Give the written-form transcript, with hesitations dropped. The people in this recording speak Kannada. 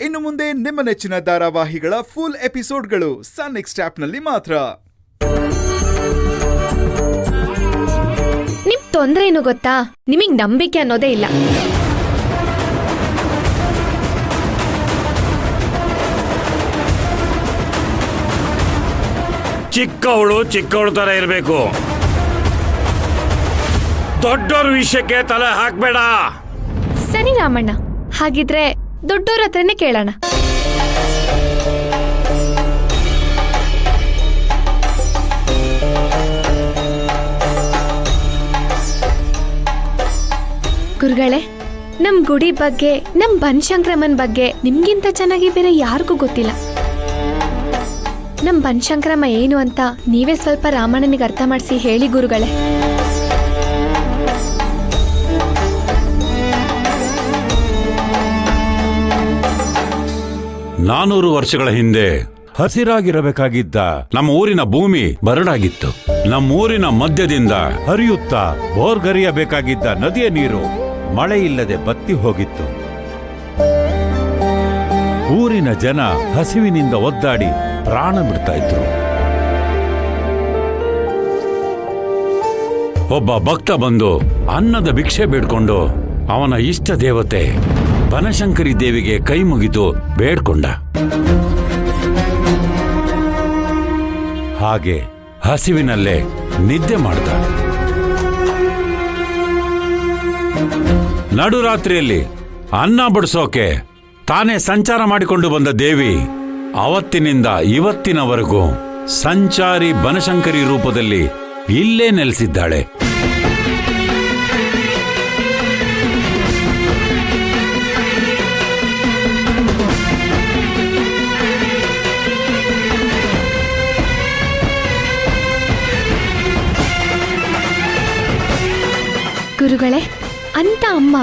ಇನ್ನು ಮುಂದೆ ನಿಮ್ಮ ನೆಚ್ಚಿನ ಧಾರಾವಾಹಿಗಳ ಫುಲ್ ಎಪಿಸೋಡ್ಗಳು ಸನ್ ನೆಕ್ಸ್ಟ್ ಆಪ್ನಲ್ಲಿ ಮಾತ್ರ. ನಿಮ್ ತೊಂದ್ರೆ ಏನು ಗೊತ್ತಾ? ನಿಮಗ್ ನಂಬಿಕೆ ಅನ್ನೋದೇ ಇಲ್ಲ. ಚಿಕ್ಕವಳು ತರ ಇರಬೇಕು. ದೊಡ್ಡೋರ್ ವಿಷಯಕ್ಕೆ ತಲೆ ಹಾಕ್ಬೇಡ. ಸರಿ ರಾಮಣ್ಣ, ಹಾಗಿದ್ರೆ ದೊಡ್ಡೋರ ಹತ್ರನೇ ಕೇಳೋಣ. ಗುರುಗಳೇ, ನಮ್ ಗುಡಿ ಬಗ್ಗೆ, ನಮ್ ಬನಶಂಕರಮ್ಮನ್ ಬಗ್ಗೆ ನಿಮ್ಗಿಂತ ಚೆನ್ನಾಗಿ ಬೇರೆ ಯಾರಿಗೂ ಗೊತ್ತಿಲ್ಲ. ನಮ್ ಬನಶಂಕರಮ್ಮ ಏನು ಅಂತ ನೀವೇ ಸ್ವಲ್ಪ ರಾಮಣ್ಣನಿಗೆ ಅರ್ಥ ಮಾಡಿಸಿ ಹೇಳಿ ಗುರುಗಳೇ. ನಾನೂರು ವರ್ಷಗಳ ಹಿಂದೆ ಹಸಿರಾಗಿರಬೇಕಾಗಿದ್ದ ನಮ್ಮ ಊರಿನ ಭೂಮಿ ಬರಡಾಗಿತ್ತು. ನಮ್ಮೂರಿನ ಮಧ್ಯದಿಂದ ಹರಿಯುತ್ತಾ ಬೋರ್ಗರಿಯಬೇಕಾಗಿದ್ದ ನದಿಯ ನೀರು ಮಳೆ ಇಲ್ಲದೆ ಬತ್ತಿ ಹೋಗಿತ್ತು. ಊರಿನ ಜನ ಹಸಿವಿನಿಂದ ಒದ್ದಾಡಿ ಪ್ರಾಣ ಬಿಡ್ತಾ ಇದ್ರು. ಒಬ್ಬ ಭಕ್ತ ಬಂದು ಅನ್ನದ ಭಿಕ್ಷೆ ಬೇಡ್ಕೊಂಡು ಅವನ ಇಷ್ಟ ದೇವತೆ ಬನಶಂಕರಿ ದೇವಿಗೆ ಕೈ ಮುಗಿದು ಬೇಡ್ಕೊಂಡ. ಹಾಗೆ ಹಸಿವಿನಲ್ಲೇ ನಿದ್ದೆ ಮಾಡ್ದ. ನಡುರಾತ್ರಿಯಲ್ಲಿ ಅನ್ನ ಬಡಿಸೋಕೆ ತಾನೇ ಸಂಚಾರ ಮಾಡಿಕೊಂಡು ಬಂದ ದೇವಿ ಅವತ್ತಿನಿಂದ ಇವತ್ತಿನವರೆಗೂ ಸಂಚಾರಿ ಬನಶಂಕರಿ ರೂಪದಲ್ಲಿ ಇಲ್ಲೇ ನೆಲೆಸಿದ್ದಾಳೆ. ಗುರುಗಳೇ, ಅಂತ ಅಮ್ಮ